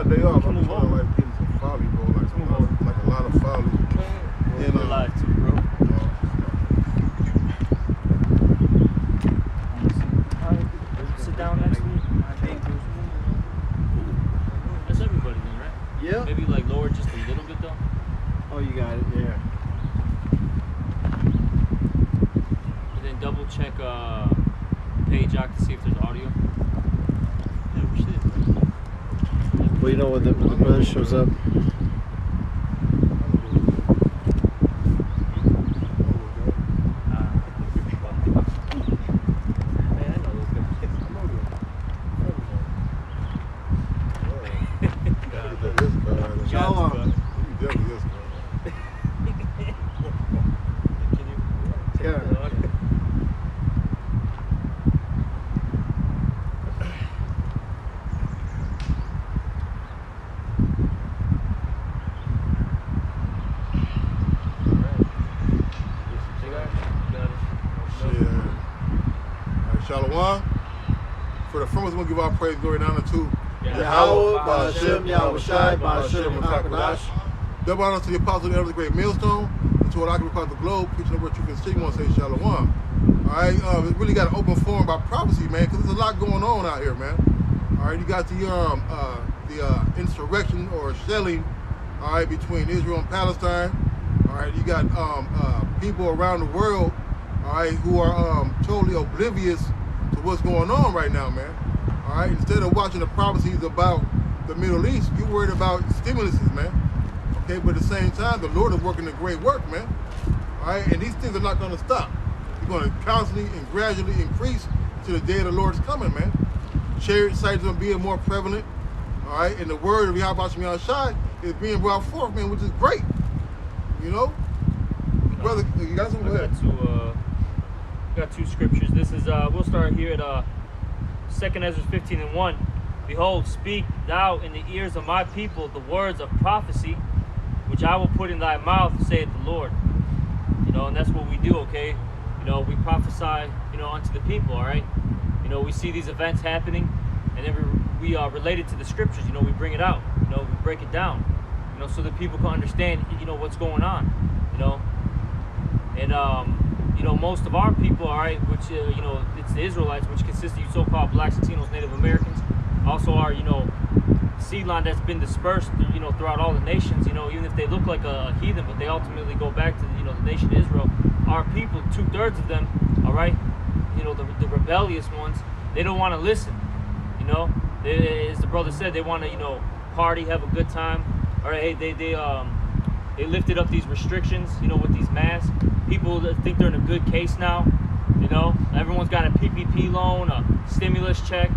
my day off, I'm trying to like get some folly, bro. Like a lot of folly. And live too, bro. Sit down next to me. That's everybody then, right? Yeah. Maybe like lower just a little bit though. Oh, you got it. Yeah. And then double check page out to see if there's audio. Yeah, we should. Well, you know when the brother shows up. Shalom. For the first, we're going to give our praise, glory, and honor to Yahweh, Ba'ashem, Yahushai, Ba'ashem, Rakadash. Double honor to the apostle of the great millstone, and to what I can across the globe, preaching the word truth and still you want to say Shalom. All right, we really got an open forum about prophecy, man, because there's a lot going on out here, man. All right, you got the insurrection or shelling, all right, between Israel and Palestine. All right, you got people around the world, all right, who are totally oblivious to what's going on right now, man. All right, instead of watching the prophecies about the Middle East, you're worried about stimuluses, man. Okay, but at the same time, the Lord is working a great work, man. All right, and these things are not going to stop. They're going to constantly and gradually increase to the day of the Lord's coming, man. Chariot sites are being more prevalent, all right, and the word of Yahweh Yahushai is being brought forth, man, which is great. You know, brother, you got some? Got two scriptures. This is we'll start here at 2nd Ezra 15:1. Behold, speak thou in the ears of my people the words of prophecy, which I will put in thy mouth, saith the Lord. You know, and that's what we do, okay? You know, we prophesy, you know, unto the people, all right? You know, we see these events happening, and then we relate it to the scriptures. You know, we bring it out. You know, we break it down. You know, so that people can understand, you know, what's going on. You know, and you know, most of our people, all right, which you know, it's the Israelites, which consist of you so-called blacks, Latinos, Native Americans, also are, you know, seed line that's been dispersed, you know, throughout all the nations. You know, even if they look like a heathen, but they ultimately go back to, you know, the nation of Israel. Our people, 2/3 of them, all right, you know, the rebellious ones, they don't want to listen. You know, as the brother said, they want to, you know, party, have a good time. All right, they lifted up these restrictions, you know, with these masks. People that think they're in a good case now, you know, everyone's got a PPP loan, a stimulus check.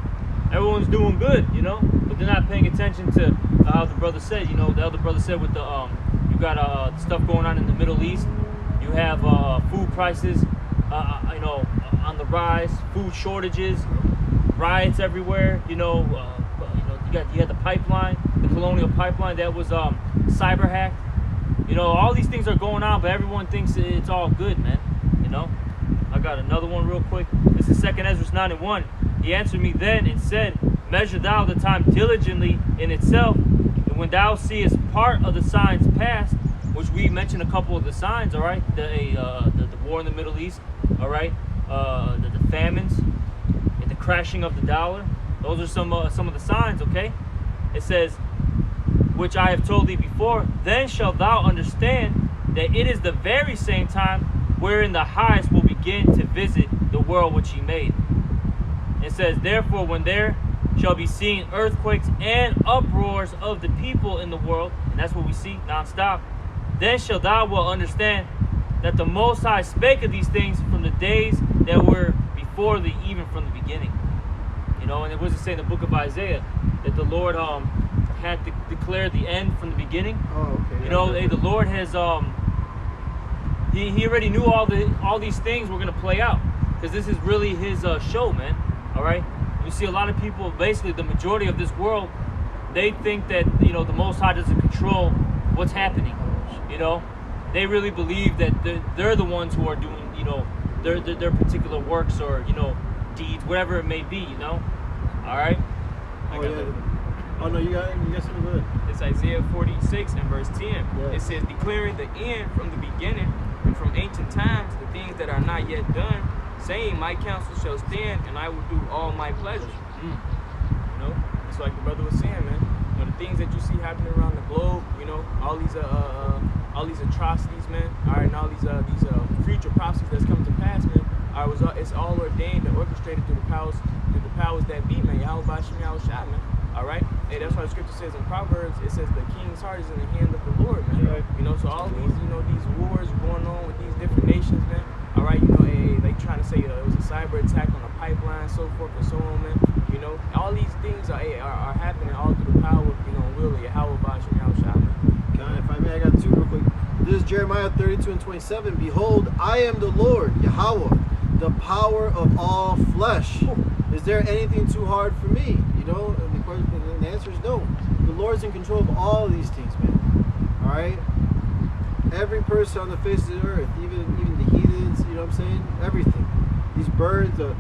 Everyone's doing good, you know, but they're not paying attention to how the brother said, you know, the other brother said with the, you got stuff going on in the Middle East. You have food prices, you know, on the rise, food shortages, riots everywhere, you know, you had the pipeline, the colonial pipeline that was cyber hacked. You know, all these things are going on, but everyone thinks it's all good, man. You know, I got another one real quick. This is 2nd Ezra 9:1. He answered me then and said, measure thou the time diligently in itself, and when thou seest part of the signs past, which we mentioned a couple of the signs, all right, the war in the Middle East, all right, the famines, and the crashing of the dollar. Those are some of the signs, okay? It says, which I have told thee before, then shalt thou understand that it is the very same time wherein the highest will begin to visit the world which he made. It says, therefore, when there shall be seen earthquakes and uproars of the people in the world, and that's what we see nonstop, then shalt thou well understand that the Most High spake of these things from the days that were before thee, even from the beginning. You know, and it was to say in the book of Isaiah that the Lord had to declare the end from the beginning. Oh, okay. You know, the Lord has he already knew all these things were gonna play out, because this is really his show, man. All right. You see a lot of people, basically the majority of this world, they think that, you know, the Most High doesn't control what's happening. You know, they really believe that they're the ones who are doing, you know, their particular works or, you know, deeds, whatever it may be. You know. All right. Oh no, you got something good. It's Isaiah 46 and verse 10. Yeah. It says, declaring the end from the beginning and from ancient times, the things that are not yet done, saying, my counsel shall stand, and I will do all my pleasure. You know, it's like the brother was saying, man. You know, the things that you see happening around the globe, you know, all these atrocities, man. All right, and all these future prophecies that's come to pass, man. All right, it's all ordained and orchestrated through the powers that be, man. Yahweh Bashim Yahweh Shah, man. All right, hey, that's why the scripture says in Proverbs, it says the king's heart is in the hand of the Lord, man. Right. You know, so all these, you know, these wars going on with these different nations, man. All right, you know, hey, they trying to say it was a cyber attack on a pipeline, so forth and so on, man. You know, all these things are happening all through the power of, you know, will of Yahweh Bashim Yahweh Shah, man. God, if I may, I got two real quick. This is Jeremiah 32 and 27. Behold, I am the Lord, Yahweh, the power of all flesh. Is there anything too hard for me? You know, and the answer is no. The Lord's in control of all these things, man. All right? Every person on the face of the earth, even the heathens, you know what I'm saying? Everything. These birds, the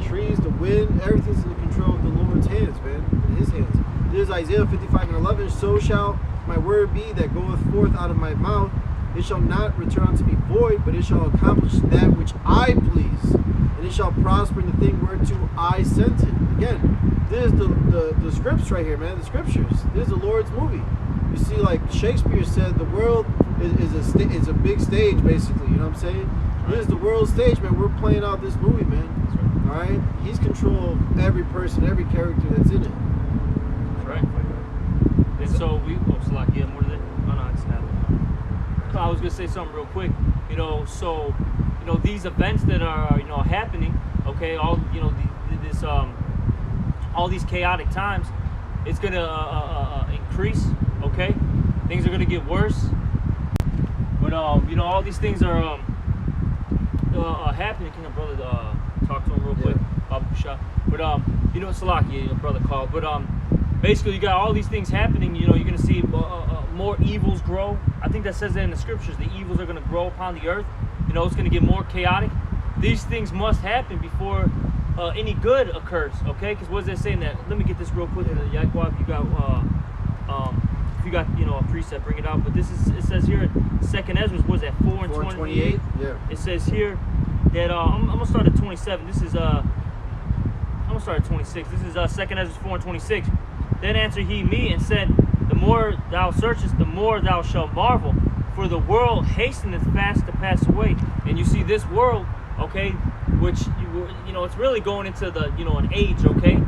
trees, the wind, everything's in the control of the Lord's hands, man. In his hands. This is Isaiah 55 and 11. So shall my word be that goeth forth out of my mouth. It shall not return unto me void, but it shall accomplish that which I please. And it shall prosper in the thing whereto I sent it. Again, this is the scripts right here, man. The scriptures. This is the Lord's movie. You see, like Shakespeare said, the world is a big stage, basically. You know what I'm saying? This is the world stage, man. We're playing out this movie, man. All right? He's control of every person, every character that's in it. That's right. And so yeah, more than that. Oh no, I just have it. I was gonna say something real quick. You know, so you know these events that are happening. Okay, all all these chaotic times, it's gonna increase. Okay, things are gonna get worse. But all these things are happening. Can your brother talk to him real quick? But Salaki, your brother called. But basically, you got all these things happening. You know, you're gonna see more evils grow. I think that says that in the scriptures. The evils are gonna grow upon the earth. You know, it's gonna get more chaotic. These things must happen before any good occurs. Okay? Because what is it saying that? Let me get this real quick. Yaquab, you got if you got a precept, bring it out. But it says here in 2nd Ezra, what is that? 4 and 28. Yeah. It says here that I'm gonna start at 27. This is I'm gonna start at 26. This is 2nd Ezra 4 and 26. Then answered he me and said, the more thou searchest, the more thou shalt marvel. For the world hasteneth fast to pass away. And you see this world, okay, which it's really going into the an age, okay,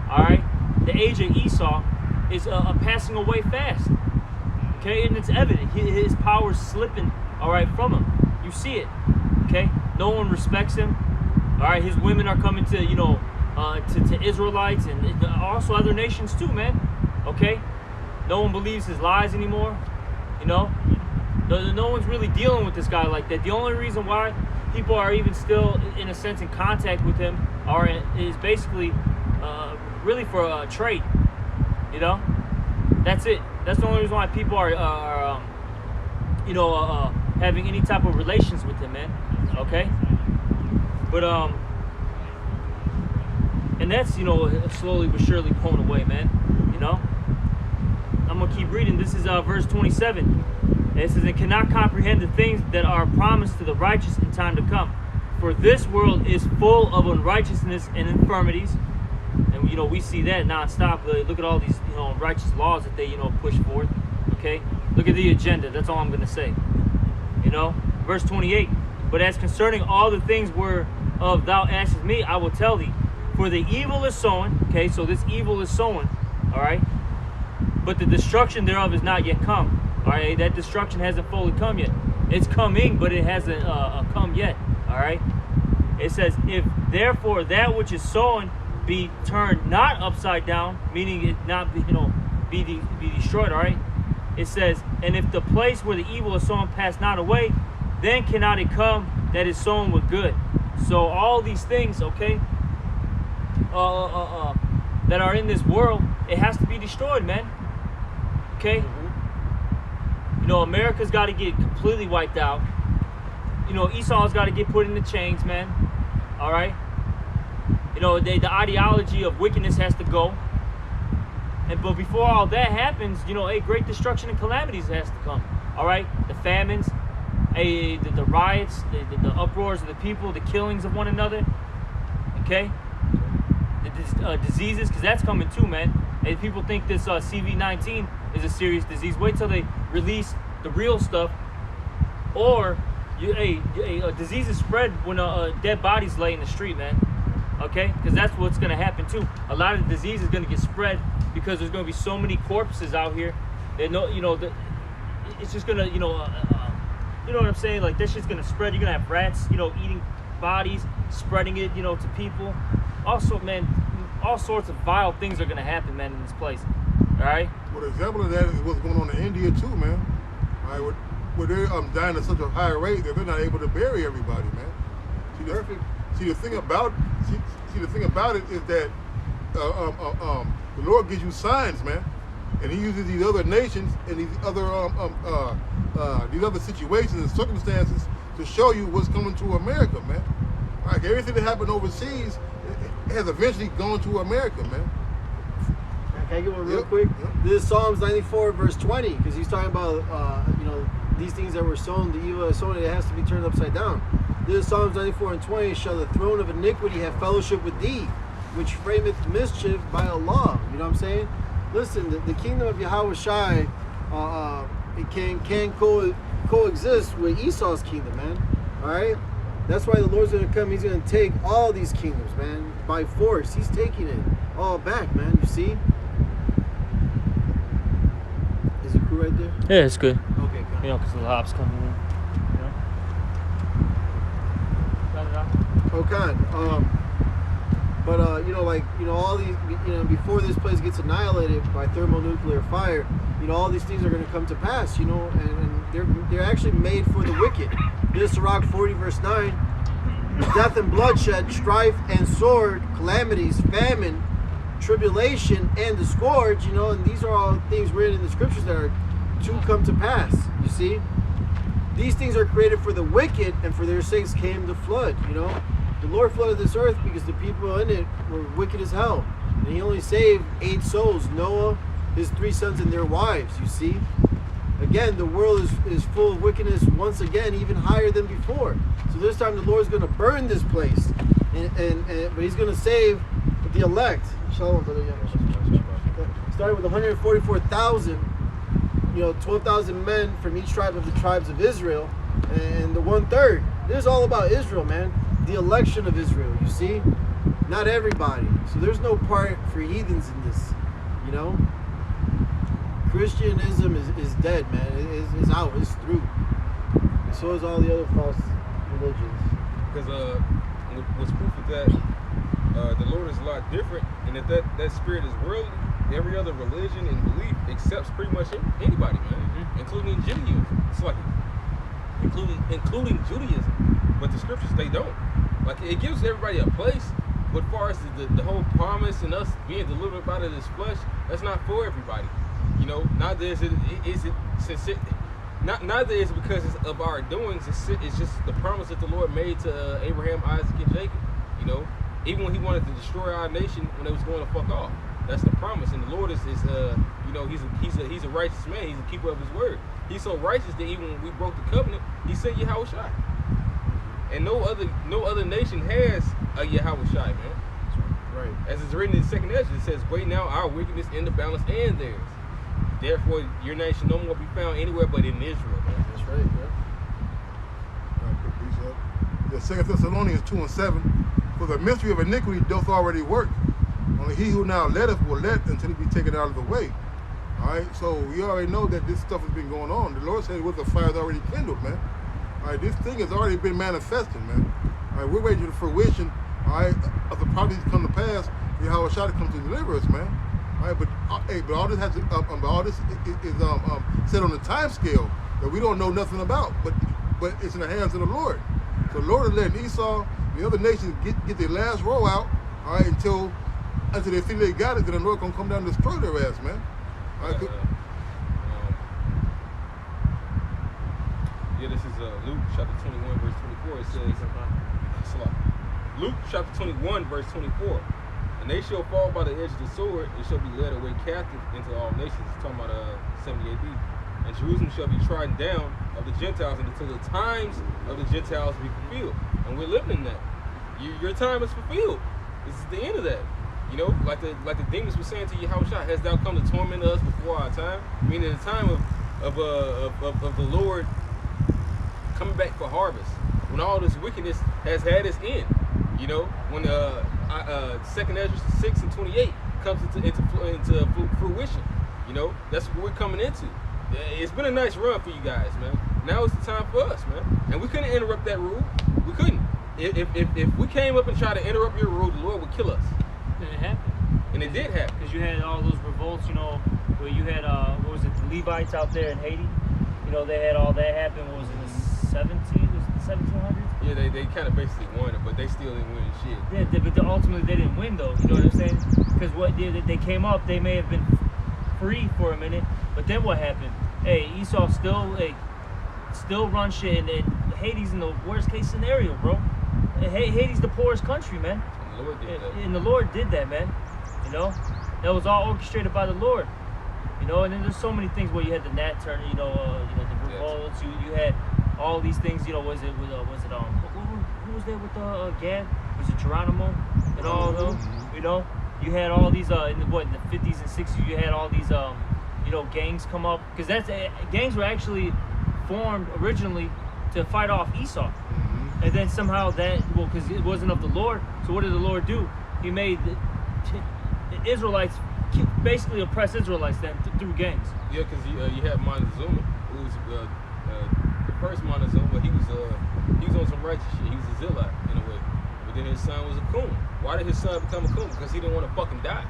all right. The age of Esau is passing away fast, okay, and it's evident. His power is slipping, all right, from him. You see it, okay. No one respects him, all right. His women are coming to to Israelites and also other nations too, man. Okay, no one believes his lies anymore. No one's really dealing with this guy like that. The only reason why people are even still, in a sense, in contact with him is basically really for trade. That's it. That's the only reason why people are having any type of relations with him, man. Okay, but and that's slowly but surely pulling away, man. I'm gonna keep reading. This is verse 27. It says, "And cannot comprehend the things that are promised to the righteous in time to come, for this world is full of unrighteousness and infirmities." And we see that nonstop. Look at all these righteous laws that they push forth. Okay, look at the agenda. That's all I'm gonna say. Verse 28. "But as concerning all the things whereof thou askest me, I will tell thee. For the evil is sown." Okay, so this evil is sown. All right. "But the destruction thereof is not yet come." All right, that destruction hasn't fully come yet. It's coming, but it hasn't come yet. All right. It says, "If therefore that which is sown be turned not upside down," meaning it not be destroyed. All right. It says, "And if the place where the evil is sown pass not away, then cannot it come that is sown with good." So all these things, okay, that are in this world, it has to be destroyed, man. Okay. America's got to get completely wiped out. Esau's got to get put in the chains, man. All right. The ideology of wickedness has to go. but before all that happens, you know, a great destruction and calamities has to come. All right, the famines, the riots, the uproars of the people, the killings of one another. Okay, the diseases, because that's coming too, man. And people think this CV-19 is a serious disease. Wait till they release the real stuff. Or diseases spread when dead bodies lay in the street, man. Okay, because that's what's gonna happen too. A lot of the disease is gonna get spread because there's gonna be so many corpses out here. That it's just gonna, you know what I'm saying? Like, this shit's gonna spread. You're gonna have rats, you know, eating bodies, spreading it, you know, to people. Also, man, all sorts of vile things are gonna happen, man, in this place. All right. Well, an example of that is what's going on in India too, man. All right, where they're dying at such a high rate that they're not able to bury everybody, man. See, the thing about it is that the Lord gives you signs, man, and He uses these other nations and these other situations and circumstances to show you what's coming to America, man. Like, everything that happened overseas has eventually gone to America, man. Can I get one real quick? Yep. This is Psalms 94, verse 20, because he's talking about, these things that were sown, the evil that sown, it has to be turned upside down. This is Psalms 94 and 20, shall the throne of iniquity have fellowship with thee, which frameth mischief by a law. You know what I'm saying? Listen, the kingdom of Yahweh Shai, it can coexist with Esau's kingdom, man. All right? That's why the Lord's going to come. He's going to take all these kingdoms, man, by force. He's taking it all back, man. You see? Is it cool right there? Yeah, it's good. Okay, good. You know, because the lob's coming in. You know. Got it out. Okay. All these, before this place gets annihilated by thermonuclear fire, all these things are going to come to pass, and they're actually made for the wicked. This is Sirach 40, verse 9. Death and bloodshed, strife and sword, calamities, famine, tribulation, and the scourge, and these are all things written in the scriptures that are to come to pass. You see? These things are created for the wicked, and for their sakes came the flood, The Lord flooded this earth because the people in it were wicked as hell. And He only saved 8 souls, Noah, his 3 sons, and their wives, you see? Again, the world is full of wickedness once again, even higher than before. So this time the Lord's going to burn this place. But He's going to save the elect. Shalom, brother. Starting with 144,000, 12,000 men from each tribe of the tribes of Israel. And the 1/3. This is all about Israel, man. The election of Israel, you see? Not everybody. So there's no part for heathens in this, Christianism is dead, man. It's out. It's through. And so is all the other false religions. Because what's proof of that, the Lord is a lot different, and that spirit is worldly. Every other religion and belief accepts pretty much anybody, man, including Judaism. It's like including Judaism, but the scriptures, they don't. Like, it gives everybody a place, but as far as the whole promise and us being delivered out of this flesh, that's not for everybody. Neither is it sincere. Neither is it because it's of our doings. It's just the promise that the Lord made to Abraham, Isaac, and Jacob. Even when He wanted to destroy our nation when they was going to fuck off, that's the promise. And the Lord is He's a righteous man. He's a keeper of His word. He's so righteous that even when we broke the covenant, He sent Yahweh Shai. And no other nation has a Yahweh Shai, man. Right. As it's written in the 2nd Ezra, it says, "Weigh now our wickedness in the balance and theirs. Therefore, your name shall no more be found anywhere but in Israel." Man. That's right, yeah. 2 Thessalonians 2:7. For the mystery of iniquity doth already work. Only he who now letteth will let until he be taken out of the way. All right, so we already know that this stuff has been going on. The Lord said, "With the fire is already kindled, man." All right, this thing has already been manifesting, man. All right, we're waiting for the fruition, all right, of the prophecies come to pass. Yahweh Shai to come to deliver us, man. All right, but all this has to, all this is set on a time scale that we don't know nothing about, but it's in the hands of the Lord. So the Lord is letting Esau and the other nations get their last roll out, all right, until they think they got it. Then the Lord gonna come down and destroy their ass, man. All right, this is Luke chapter 21, verse 24. It says, Luke chapter 21, verse 24. And And they shall fall by the edge of the sword and shall be led away captive into all nations. It's talking about 70 AD. And Jerusalem shall be trodden down of the Gentiles until the times of the Gentiles be fulfilled. And we're living in that. Your time is fulfilled. This is the end of that. You know, like the demons were saying to Yahushua, hast thou come to torment us before our time? Meaning the time of the Lord coming back for harvest, when all this wickedness has had its end. You know, when 2nd Ezra 6 and 28 comes into fruition. You know, that's what we're coming into. It's been a nice run for you guys, man. Now it's the time for us, man. And we couldn't interrupt that rule. We couldn't. If we came up and tried to interrupt your rule, the Lord would kill us. And it happened. And it did happen. Because you had all those revolts, you know, where you had, what was it, the Levites out there in Haiti? You know, they had all that happen. What was it, the 1700s? Yeah, they kind of basically won it, but they still didn't win shit. Yeah, but ultimately they didn't win, though. You know what I'm saying? Because what they came up, they may have been free for a minute, but then what happened? Hey, Esau still run shit, and Haiti's in the worst case scenario, bro. Haiti's the poorest country, man. And the Lord did that. And the Lord did that, man. You know, that was all orchestrated by the Lord. You know, and then there's so many things where you had the Nat Turner, you know, the revolts. You had all these things. You know, was it who was there with the Gad? Was it Geronimo and all of them? You know, you had all these in the 50s and 60s. You had all these you know, gangs come up, because gangs were actually formed originally to fight off Esau. And then somehow because it wasn't of the Lord, so what did the Lord do? He made the Israelites basically oppress Israelites then through gangs. Yeah, because you had Montezuma, who was the first Montezuma. He was on some righteous shit. He was a zealot in a way. But then his son was a coon. Why did his son become a coon? Because he didn't want to fucking die.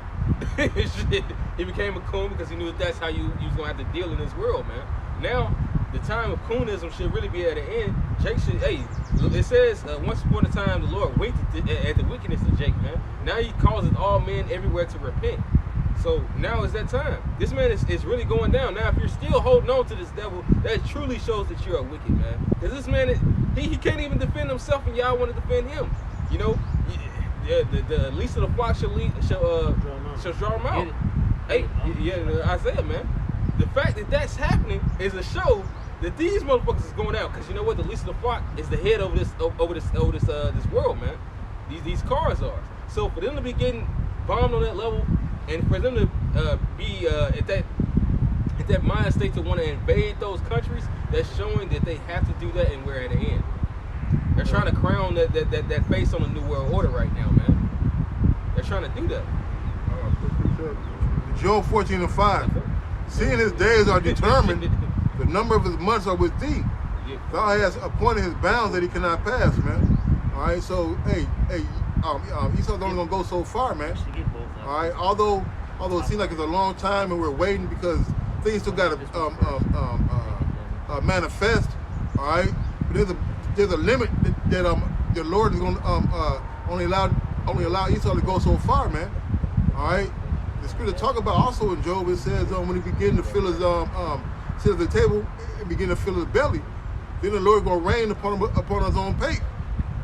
He became a coon because he knew that's how you was gonna have to deal in this world, man. Now the time of coonism should really be at an end. Jake should, it says once upon a time the Lord winked at the wickedness of Jake, man. Now he causes all men everywhere to repent. So now is that time. This man is really going down. Now if you're still holding on to this devil, that truly shows that you're a wicked man. Because this man, he can't even defend himself, and y'all want to defend him. You know, the least of the flock shall draw him out. Hey, Isaiah, man. The fact that that's happening is a show that these motherfuckers is going out. Because you know what? The least of the flock is the head over this world, man. These cars are. So for them to be getting bombed on that level, and for them to be at that mind state to want to invade those countries, that's showing that they have to do that, and we're at an end. They're trying to crown that face on the New World Order right now, man. They're trying to do that. Job 14 and 5. Seeing his days are determined, the number of his months are with thee. Thou hast appointed his bounds that he cannot pass, man. All right, so Esau's only gonna go so far, man. All right, although it seems like it's a long time and we're waiting because things still gotta manifest. All right, but there's a limit that the Lord is gonna only allow Esau to go so far, man. All right. The scripture talk about also in Job, it says when he begin to fill his sit at the table and begin to fill his belly, then the Lord is gonna rain upon his own pate.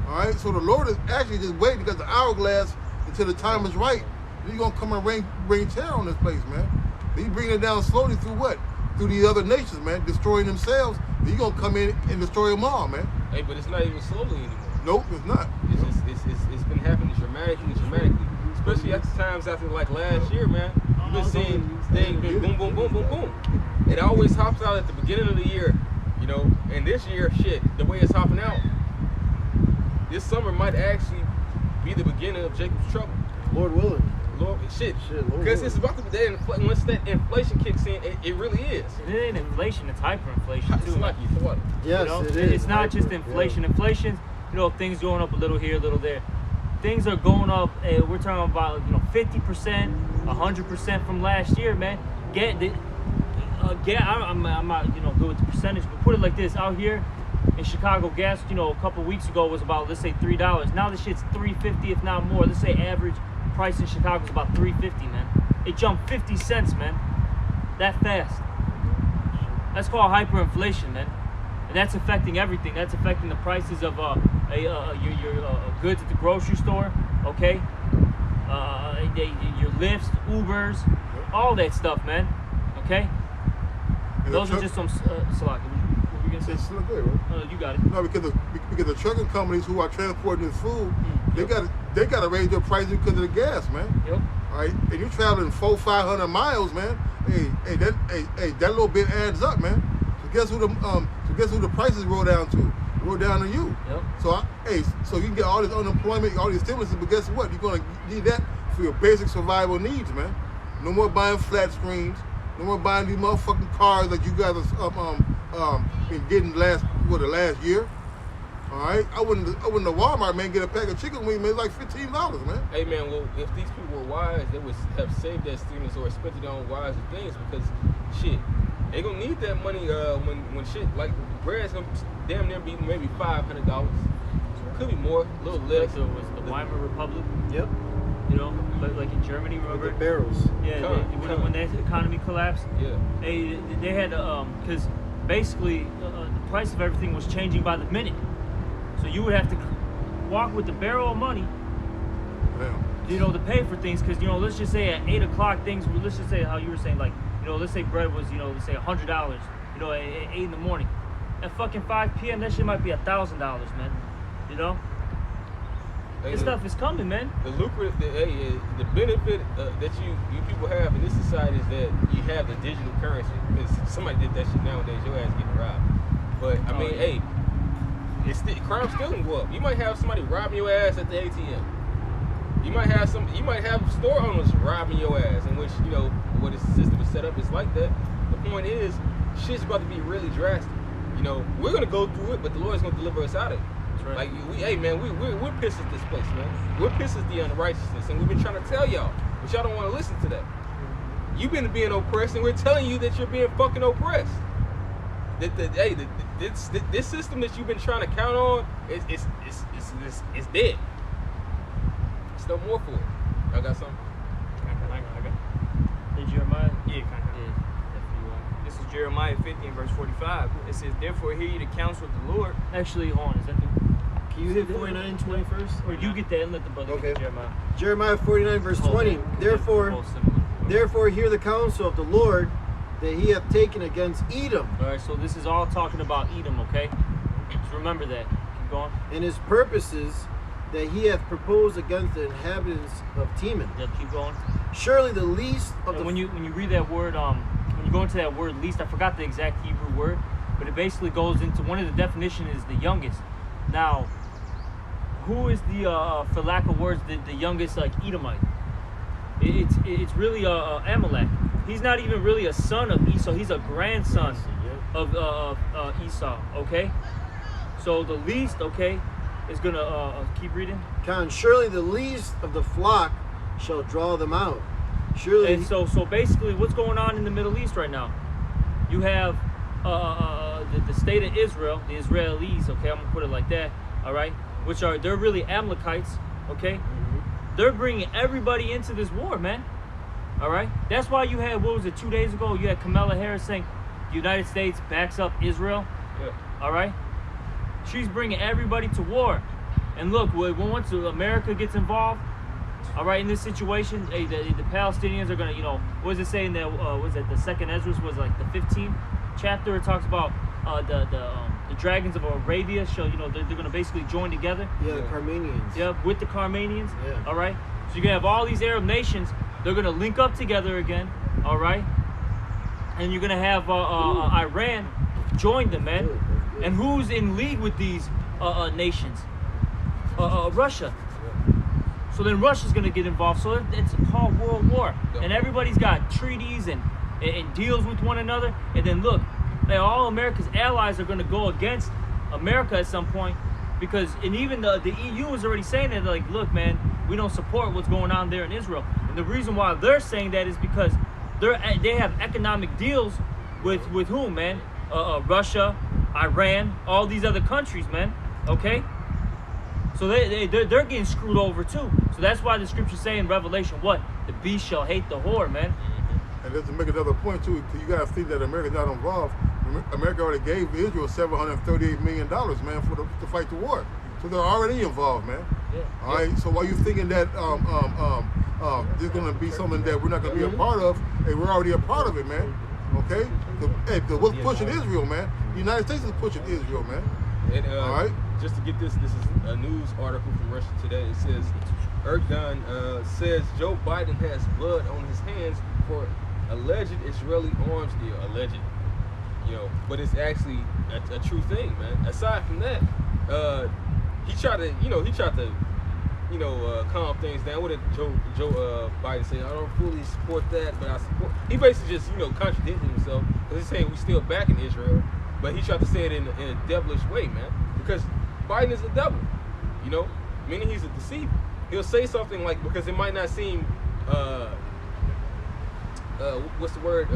All right, so the Lord is actually just waiting because the hourglass until the time is right. He's gonna come and bring terror on this place, man. He's bringing it down slowly through what? Through these other nations, man, destroying themselves. He's gonna come in and destroy them all, man. Hey, but it's not even slowly anymore. Nope, it's not. It's been happening dramatically. Especially after like last year, man. You've been seeing things been boom, boom, boom, boom, boom. It always hops out at the beginning of the year, you know. And this year, shit, the way it's hopping out, this summer might actually be the beginning of Jacob's trouble. Lord willing. Lord, shit. Because it's about to be that once that inflation kicks in, it really is. It ain't inflation, it's hyperinflation too. It's like you thought. Yes, you know? it is. It's not just inflation. Yeah. Inflation, you know, things going up a little here, a little there. Things are going up. We're talking about 50%, 100% from last year, man. I'm not good with the percentage, but put it like this: out here in Chicago, gas a couple weeks ago was about, let's say, $3. Now this shit's $3.50, if not more. Let's say average price in Chicago is about $3.50, man. It jumped 50 cents, man. That fast. That's called hyperinflation, man. And that's affecting everything. That's affecting the prices of your goods at the grocery store, okay? your Lyfts, Ubers, all that stuff, man. Okay? And Those the are just some Salaki. What were you gonna say? It's still good, bro. You got it. No, because the trucking companies who are transporting this food, they got to raise their prices because of the gas, man. Yep. All right, and you're traveling 400-500 miles, man. Hey, that little bit adds up, man. So guess who the prices roll down to? Roll down to you. Yep. So you can get all this unemployment, all these stimuluses, but guess what? You're gonna need that for your basic survival needs, man. No more buying flat screens. No more buying these motherfucking cars that you guys been getting the last year. All right, I wouldn't to Walmart, man, get a pack of chicken wings, man, it's like $15, man. Hey man, well, if these people were wise, they would have saved that stimulus or spent it on wiser things because shit, they gonna need that money when shit like bread's gonna damn near be maybe $500. Could be more, a little less. Like was the Weimar Republic? Yep. You know, like in Germany, remember? With the barrels. Yeah, when that economy collapsed, Yeah. they had because basically the price of everything was changing by the minute. So you would have to walk with the barrel of money, Damn. to pay for things. Because let's just say at 8 o'clock things. Let's just say how you were saying, like, let's say bread was, let's say $100. At 8 in the morning. At fucking 5 p.m. that shit might be $1,000, man. Hey, This stuff is coming, man. The lucrative, the benefit that you people have in this society is that you have the digital currency. Because somebody did that shit nowadays, your ass getting robbed. But I mean, yeah. hey, crime still can go up. You might have somebody robbing your ass at the ATM. You might have store owners robbing your ass, in which what the system is set up is like that. The point is, shit's about to be really drastic. We're gonna go through it, but the Lord's gonna deliver us out of it. Right. Like we're pissed at this place, man. We're pissed at the unrighteousness, and we've been trying to tell y'all, but y'all don't want to listen to that. You've been being oppressed, and we're telling you that you're being fucking oppressed. This system that you've been trying to count on is dead. It's no more for it. Y'all got something? I got. Did Jeremiah? Yeah, kind of. Yeah. This is Jeremiah 50 and verse 45. It says, "Therefore hear ye the counsel of the Lord." Actually, hold on. Is that the? Can you hit 49 and 20 first? Or you get that and let the brother Okay. get Jeremiah. Jeremiah 49 verse Hold 20. on. Therefore, Both similar. therefore hear the counsel of the Lord that he hath taken against Edom, All right, so this is all talking about Edom, okay? Just remember that. Keep going. and his purposes that he hath proposed against the inhabitants of Teman. Yeah, keep going. Surely the least of And the when you read that word, when you go into that word least, I forgot the exact Hebrew word, but it basically goes into one of the definition is the youngest. Now, who is the for lack of words the youngest Edomite? It's really Amalek. He's not even really a son of Esau. He's a grandson of Esau. Okay, so the least, okay, is gonna keep reading. surely the least of the flock shall draw them out. Surely And so basically, what's going on in the Middle East right now? You have the state of Israel, the Israelis. Okay, I'm gonna put it like that. All right, they're really Amalekites. Okay, they're bringing everybody into this war, man. All right, that's why you had 2 days ago? You had Kamala Harris saying the United States backs up Israel. Yeah. All right, she's bringing everybody to war. And look, once America gets involved, all right, in this situation, the Palestinians are gonna, what does it say in that? Was it the second Ezra was like the 15th chapter? It talks about the dragons of Arabia. Show they're gonna basically join together. yeah, the Carmanians. Yeah, with the Carmanians. Yeah. All right. So you're gonna have all these Arab nations. They're gonna link up together again. All right. And you're gonna have Iran join them, man. Good. And who's in league with these nations? Russia. So then Russia's gonna get involved. So it's called World War. And everybody's got treaties and deals with one another. And then look, all America's allies are gonna go against America at some point, and even the EU is already saying that, like, look, man, we don't support what's going on there in Israel. And the reason why they're saying that is because they have economic deals with whom, man? Russia, Iran, all these other countries, man. Okay. So they're getting screwed over too. So that's why the scripture say in Revelation, what? The beast shall hate the whore, man. And just to make another point too, you gotta see that America's not involved. America already gave Israel $738 million, man, to fight the war. So they're already involved, man. Yeah. All right. So while you thinking that there's gonna be something that we're not gonna be a part of, hey, we're already a part of it, man. Okay. Hey, what's pushing Israel, man? The United States is pushing Israel, man. And All right. just to get this is a news article from Russia Today. It says Erdogan says Joe Biden has blood on his hands for alleged Israeli arms deal. Alleged, but it's actually a true thing, man. Aside from that, he tried to calm things down. What did Joe Biden say? I don't fully support that, but I support. He basically just contradicting himself because he's saying we still backing Israel, but he tried to say it in a devilish way, man. Because Biden is a devil, meaning he's a deceiver. He'll say something like, because it might not seem what's the word?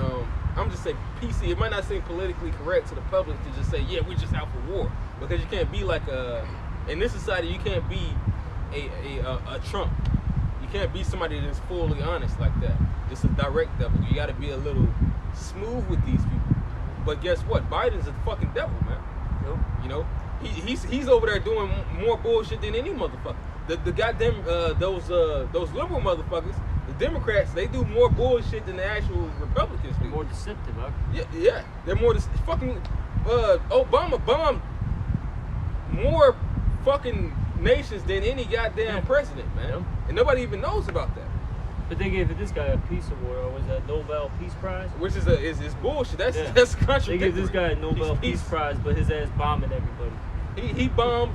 I'm just saying PC. It might not seem politically correct to the public to just say, yeah, we're just out for war, because you can't be like in this society, you can't be a Trump. You can't be somebody that's fully honest like that. It's a direct devil. You got to be a little smooth with these people. But guess what? Biden's a fucking devil, man. Yep. He's over there doing more bullshit than any motherfucker. The goddamn those liberal motherfuckers, the Democrats, they do more bullshit than the actual Republicans do. More deceptive, huh? Yeah, they're more fucking. Obama bombed more fucking nations than any goddamn president, man. Yep. And nobody even knows about that. But they gave this guy a Peace Award, or was that Nobel Peace Prize? Which is bullshit. That's contradictory. They give this guy a Nobel Peace Prize, but his ass bombing everybody. He bombed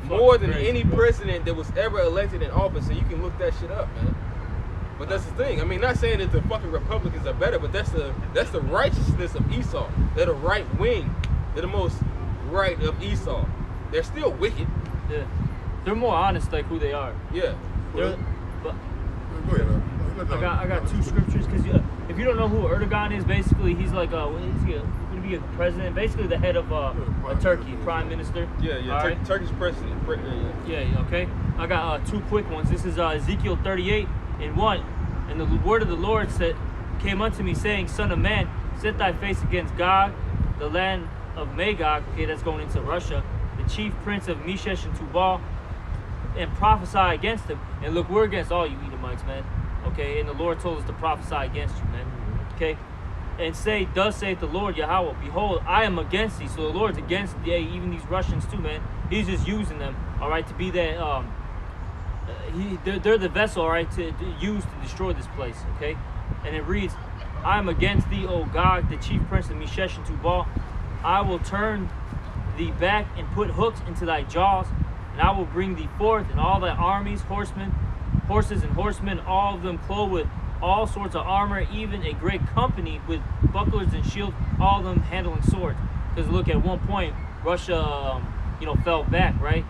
more than crazy, any bro. president that was ever elected in office, and you can look that shit up, man. But that's the thing. I mean, not saying that the fucking Republicans are better, but that's the righteousness of Esau. They're the right wing. They're the most right of Esau. They're still wicked. Yeah. They're more honest, like who they are. Yeah. They're, but Go ahead. I got two scriptures, because if you don't know who Erdogan is, basically he's like what is he going to be a president, basically the head of Turkey, prime minister. Yeah. All right? Turkish president. Yeah, okay. I got two quick ones. This is Ezekiel 38:1, and the word of the Lord came unto me, saying, Son of man, set thy face against Gog, the land of Magog. Okay, that's going into Russia. The chief prince of Meshech and Tubal, and prophesy against him. And look, we're against all you Edomites, man. Okay, and the Lord told us to prophesy against you, man. Okay, and say, thus saith the Lord Yahweh, behold, I am against thee. So the Lord's against even these Russians too, man. He's just using them, all right, to be that. They're the vessel, all right, to use to destroy this place. Okay, and it reads, I am against thee, O Gog, the chief prince of Meshech and Tubal. I will turn thee back and put hooks into thy jaws, and I will bring thee forth, and all thy armies, horses and horsemen, all of them clothed with all sorts of armor, even a great company with bucklers and shields, all of them handling swords. Because look, at one point, Russia, fell back, right?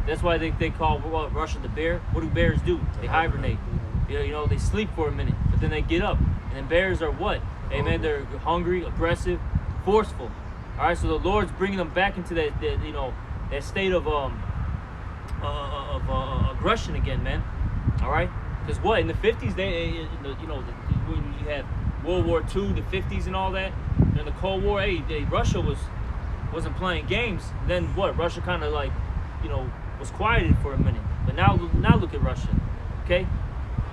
That's why they call Russia the bear. What do bears do? They hibernate. They sleep for a minute, but then they get up. And then bears are what? Hey, man, they're hungry, aggressive, forceful. All right, so the Lord's bringing them back into that that state of aggression again, man. All right, because what in the 50s when you had World War II, the 50s and all that, and the Cold War, Russia wasn't playing games. Then what? Russia kind of was quieted for a minute, but now look at Russia. Okay,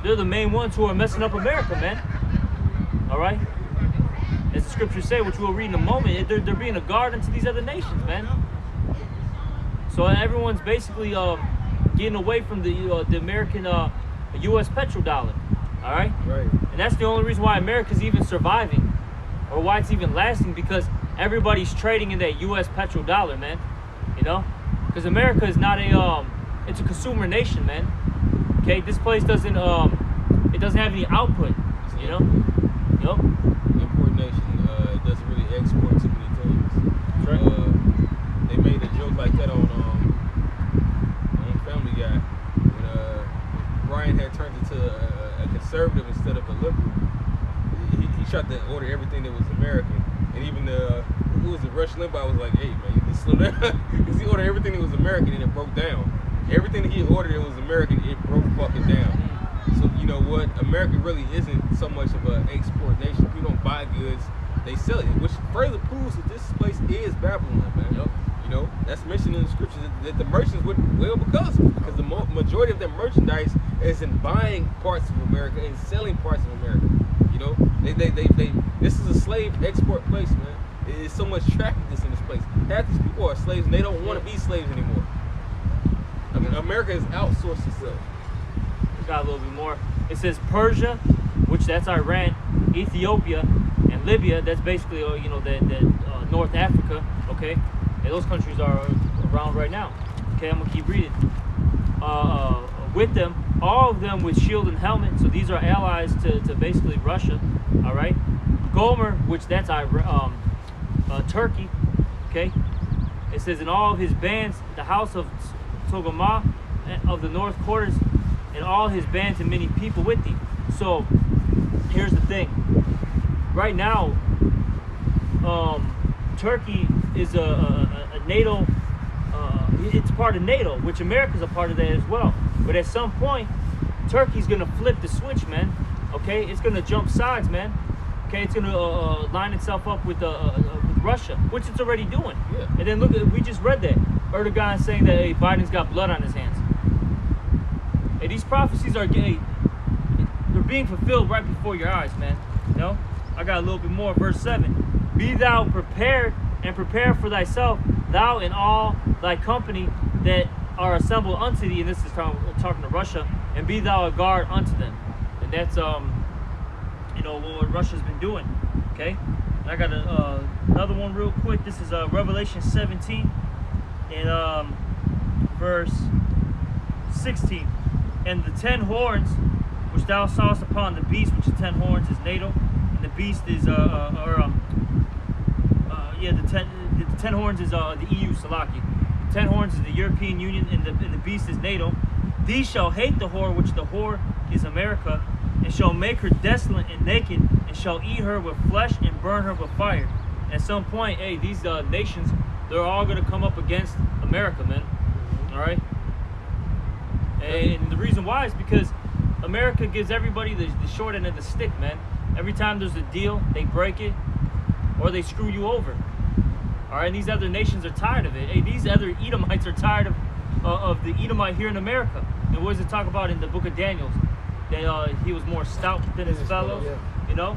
they're the main ones who are messing up America, man. All right. As the scriptures say, which we'll read in a moment, they're being a guard unto these other nations, man. So everyone's basically getting away from the American U.S. petrodollar, all right? Right. And that's the only reason why America's even surviving, or why it's even lasting, because everybody's trading in that U.S. petrodollar, man. Because America is not it's a consumer nation, man. Okay, this place doesn't have any output, Yep. Import nation. It doesn't really export too many things. That's right. They made a joke like that on Family Guy when Brian had turned into a conservative instead of a liberal. He tried to order everything that was American, and even who was it? Rush Limbaugh was like, "Hey man, you can slow down," because he ordered everything that was American and it broke down. Everything that he ordered that was American, it broke fucking down. So you know what? America really isn't so much of an export nation. If you don't buy goods, they sell it, which further proves that this place is Babylon, man. Yep. You know, that's mentioned in the scriptures that the merchants would well because the majority of their merchandise is in buying parts of America and selling parts of America. You know, they this is a slave export place, man. It's so much trafficking in this place. Half these people are slaves and they don't want to be slaves anymore. I mean, America has outsourced itself. We got a little bit more. It says Persia, which that's Iran, Ethiopia, and Libya. That's basically North Africa. Okay, and those countries are around right now. Okay, I'm gonna keep reading. With them, all of them with shield and helmet. So these are allies to basically Russia. All right, Gomer, which that's Turkey. Okay, it says in all of his bands, the house of Togarmah of the north quarters, and all his bands and many people with thee. So here's the thing. Right now, Turkey is a NATO. It's part of NATO, which America's a part of that as well. But at some point, Turkey's gonna flip the switch, man. Okay, it's gonna jump sides, man. Okay, it's gonna line itself up with Russia, which it's already doing. Yeah. And then look, we just read that Erdogan saying that hey, Biden's got blood on his hands. Hey, these prophecies are they're being fulfilled right before your eyes, man. You know, I got a little bit more. Verse 7: Be thou prepared and prepare for thyself, thou and all thy company that are assembled unto thee. And this is talking to Russia. And be thou a guard unto them. And that's what Russia's been doing. Okay. And I got another one real quick. This is Revelation 17 and verse 16. And the 10 horns which thou sawest upon the beast, which is 10 horns, is NATO, and the beast is the 10 horns is the EU, Salaki. 10 horns is the European Union, and the beast is NATO. These shall hate the whore, which the whore is America, and shall make her desolate and naked, and shall eat her with flesh and burn her with fire. And at some point, hey, these nations, they're all gonna come up against America, man. All right. And the reason why is because America gives everybody the short end of the stick, man. Every time there's a deal, they break it or they screw you over. All right, and these other nations are tired of it. Hey, these other Edomites are tired of the Edomite here in America. And what does it talk about in the book of Daniel? That he was more stout than his fellows, you know?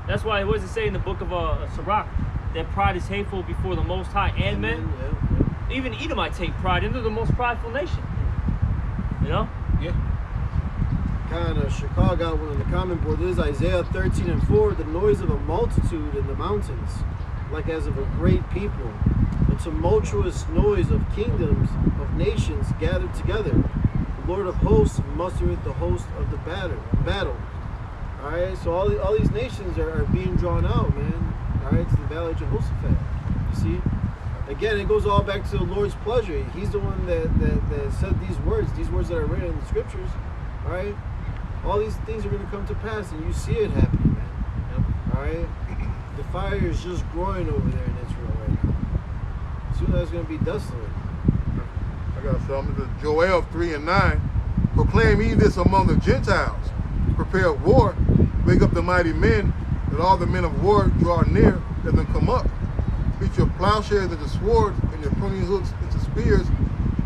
That's why, what does it say in the book of Sirach? That pride is hateful before the Most High and men. Yeah. Even Edomites take pride, and they're the most prideful nation. You know? Yeah. Kind of Chicago got one on the comment board. This is Isaiah 13:4. The noise of a multitude in the mountains, like as of a great people, a tumultuous noise of kingdoms, of nations gathered together. The Lord of hosts mustereth the host of the battle. All right, so all these nations are being drawn out, man. All right, to the valley of Jehoshaphat. You see, again, it goes all back to the Lord's pleasure. He's the one that said these words that are written in the scriptures. All right, all these things are going to come to pass, and you see it happening, man. Yep. All right, the fire is just growing over there in Israel right now. Soon that's going to be desolate. I got something. This is Joel 3:9. Proclaim ye this among the Gentiles. Prepare war. Wake up the mighty men. Let all the men of war draw near. Let them come up. Beat your plowshares into swords and your pruning hooks into spears.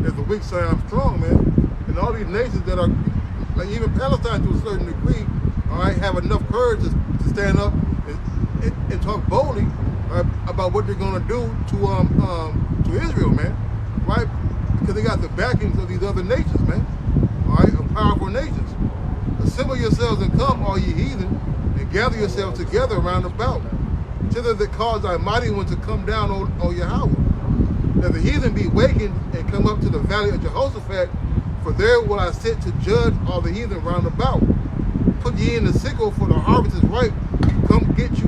As the weak say, I'm strong, man. And all these nations that are, like even Palestine to a certain degree, all right, have enough courage to stand up and talk boldly about what they're going to do to Israel, man. Right? Because they got the backings of these other nations, man. All right, of powerful nations. Assemble yourselves and come, all ye heathen, and gather yourselves together around about. Thither that cause thy mighty one to come down, O Yahweh. That the heathen be wakened and come up to the valley of Jehoshaphat, for there will I sit to judge all the heathen round about. Put ye in the sickle, for the harvest is ripe. Come get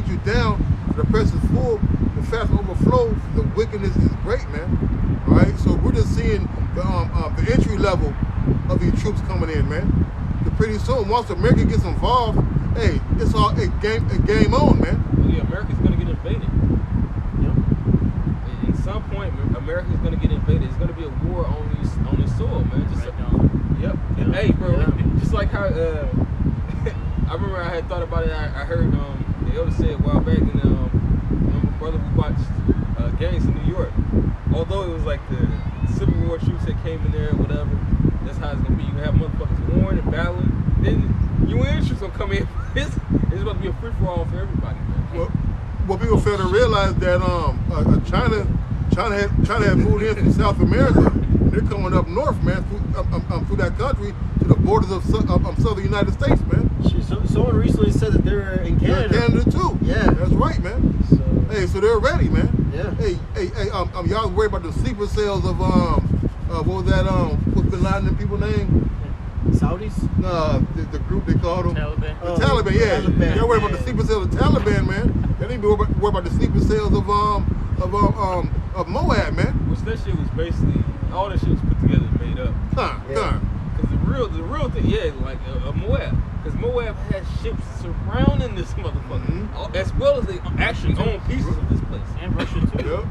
you down, for the press is full, the fast overflow, the wickedness is great, man. All right, so we're just seeing the entry level of these troops coming in, man. Pretty soon, once America gets involved, hey, it's all a game on, man. Well, yeah, America's gonna get invaded. Yep. At some point, America's gonna get invaded. It's gonna be a war on this soil, man. Just right now. Yep. And hey, bro, just like how I remember I had thought about it. I heard the elder say a while back, and brother who watched gangs in New York. Although it was like the Civil War troops that came in there, whatever. That's how it's gonna be. You have motherfuckers warring and battling. Then UN troops gonna come in. It's about to be a free for all for everybody, man. Well, people fail to realize that China had moved in from South America. They're coming up north, man, through that country to the borders of southern United States, man. Someone recently said that they're in Canada. They're in Canada too. Yeah. That's right, man. So they're ready, man. Yeah. Hey, y'all worried about the sleeper cells of what was that what's Bin Laden and people name? Saudis? The group they called them. Taliban. The Taliban, yeah. Taliban, Y'all worried about yeah. the sleeper cells of the Taliban, man. They need to be worried about the sleeper cells of Moab, man. Which that shit was basically all that shit was put together and made up. Huh. Cause the real thing, yeah, like Moab. Because Moab has ships surrounding this motherfucker, as well as they actually own pieces of this place. And Russia too. Yep.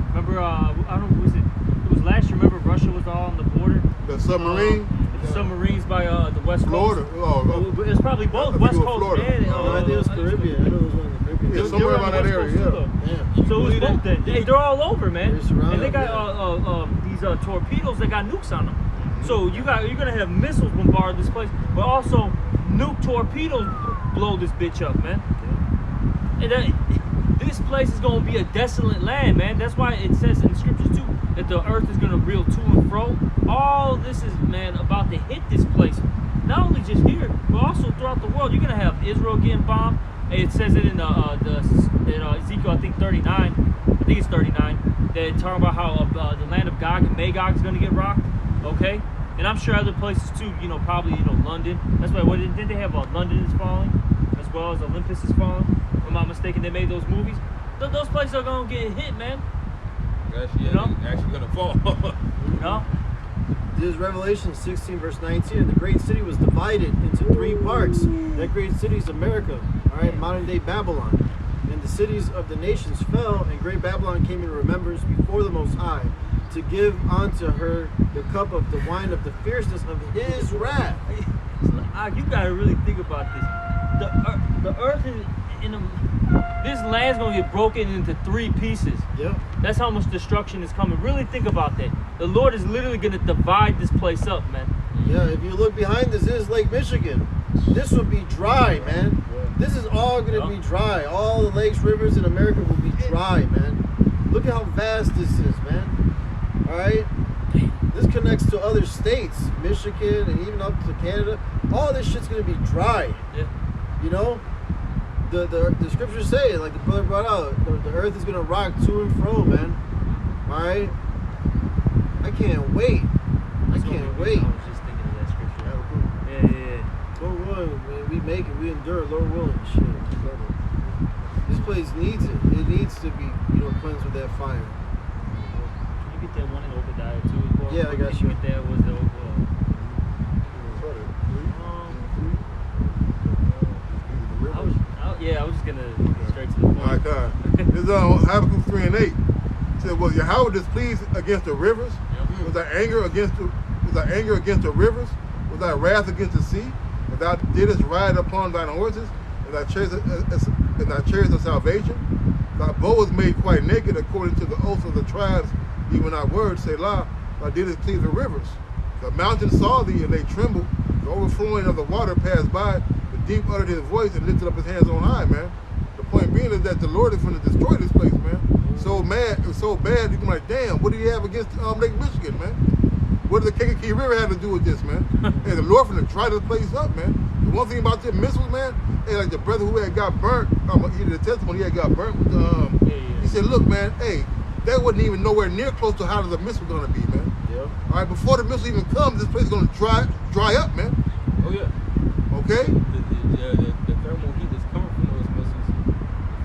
Remember, I don't know, it was last year. Remember, Russia was all on the border. The submarine. The submarines by the West Florida. Coast. It's probably both I West think it was Coast Florida. and I think it was Caribbean. I know it was one of the Caribbean. Yeah, They somewhere were on around the that West area, Coast too, yeah. though. Yeah. So it was both then. They're all over, man. They're surrounded, And they got yeah. these torpedoes that got nukes on them. So you're gonna have missiles bombard this place, but also nuke torpedoes blow this bitch up, man. And this place is gonna be a desolate land, man. That's why it says in the scriptures too that the earth is gonna reel to and fro. All this is, man, about to hit this place. Not only just here, but also throughout the world. You're gonna have Israel getting bombed. It says it in Ezekiel, I think 39. I think it's 39. They're talking about how the land of Gog and Magog is gonna get rocked. Okay, and I'm sure other places too. Probably London. That's why. Didn't they have London is falling, as well as Olympus is falling? If I'm not mistaken, they made those movies. Those places are gonna get hit, man. Actually, actually gonna fall. This is Revelation 16, verse 19. And the great city was divided into 3 parts. That great city is America, all right, modern day Babylon. And the cities of the nations fell, and great Babylon came in remembrance before the Most High, to give unto her the cup of the wine of the fierceness of his wrath. You gotta really think about this. The earth is this land's gonna get broken into 3 pieces. Yep. That's how much destruction is coming. Really think about that. The Lord is literally gonna divide this place up, man. Yeah, if you look behind this is Lake Michigan. This will be dry, man. This is all gonna be dry. All the lakes, rivers in America will be dry, man. Look at how vast this is, man. All right? This connects to other states, Michigan and even up to Canada. All this shit's gonna be dry. Yeah. You know? The scriptures say, like the brother brought out, the earth is gonna rock to and fro, man. All right? I can't wait. I can't wait. I was just thinking of that scripture. Yeah. Lord willing, man, we make it, we endure, Lord willing, shit. This place needs it. It needs to be, cleansed with that fire. Can you get that one in Obadiah too as well? Yeah, I got you. Get that was the I was just gonna get straight to the point. All right, God. This is Habakkuk 3 and 8. It said, was Yahweh displeased against the rivers? Was thy anger against the rivers? Was thy wrath against the sea? And thou didst ride upon thine horses, and thy chariots of salvation? Thy bow was made quite naked according to the oath of the tribes, even thy word, Selah, thou didst cleave the rivers. The mountains saw thee, and they trembled. The overflowing of the water passed by. The deep uttered his voice and lifted up his hands on high, man. The point being is that the Lord is going to destroy this place, man. So mad, it was so bad, you can be like, damn, what did he have against Lake Michigan, man? What did the Kankakee River have to do with this, man? Hey, the Lord going to dry this place up, man. The one thing about the missiles, man, hey, like the brother who had got burnt, he did a testimony, he had got burnt with, he said, look, man, hey, that wasn't even nowhere near close to how the missile going to be, man. Yep. All right, before the missile even comes, this place is going to dry up, man. Oh yeah. Okay? The thermal heat that's coming from those missiles,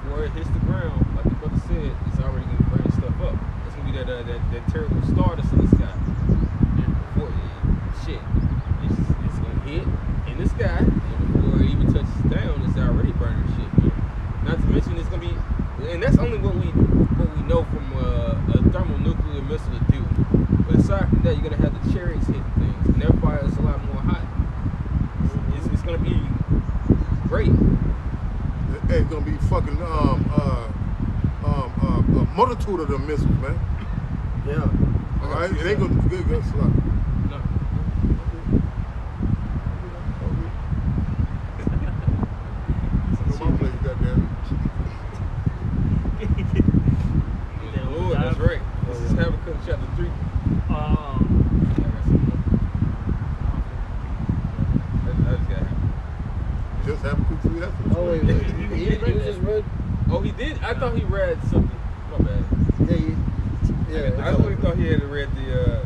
before it hits the ground, like the brother said, it's already going to burn stuff up. It's going to be that terrible star that's in the sky. And before it's going to hit in the sky, and before it even touches down, it's already burning shit, man. Not to mention it's going to be, and that's only what we know from a thermonuclear missile to do. But aside from that, you're going to have the chariots hitting things, and their fire is a lot more hot. It's going to be great. It's gonna be fucking a multitude of them missiles, man. Yeah. All right, it ain't gonna be good slap. No. No, my place, goddamn. Lord, that's right. This is Habakkuk chapter 3. I got some more. I just got it. Just have a quick three. That's what Oh wait, he just read. Oh, he did? I thought he read something. My bad. Yeah, I really thought he had read the,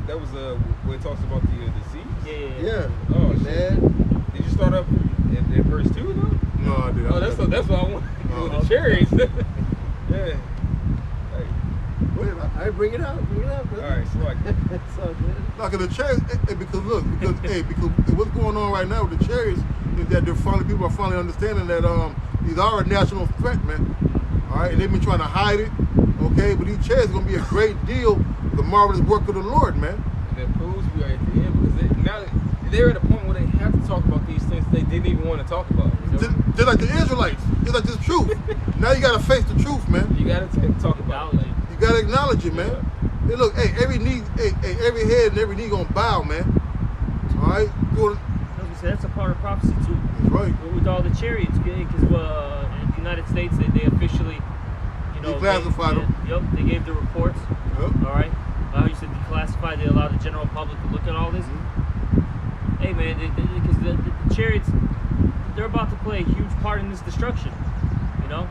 that was where it talks about the seeds. Yeah. Oh, shit. Man. Did you start up in verse 2 though? No, I did. Oh, that's what I want. Oh, The cherries. Yeah. Hey. All right, bring it out, brother. All right, so like, It's all good. Like the chariots, because what's going on right now with the chariots is that people are finally understanding that these are a national threat, man. All right, and they've been trying to hide it, okay. But these chariots are gonna be a great deal, the marvelous work of the Lord, man. and that proves we are at the end because now they're at a point where they have to talk about these things they didn't even want to talk about. You know? Just like the Israelites, just like this truth. Now you gotta face the truth, man. You gotta talk about it. You gotta acknowledge it, man. Hey, look, hey, every head and every knee gonna bow, man. All right, That's a part of prophecy too. that's right. With all the chariots, because in the United States they officially, Declassified them. Yep, they gave the reports. Yep. All right, you said declassified. They allowed the general public to look at all this. Mm-hmm. Hey man, because the chariots, they're about to play a huge part in this destruction. You know.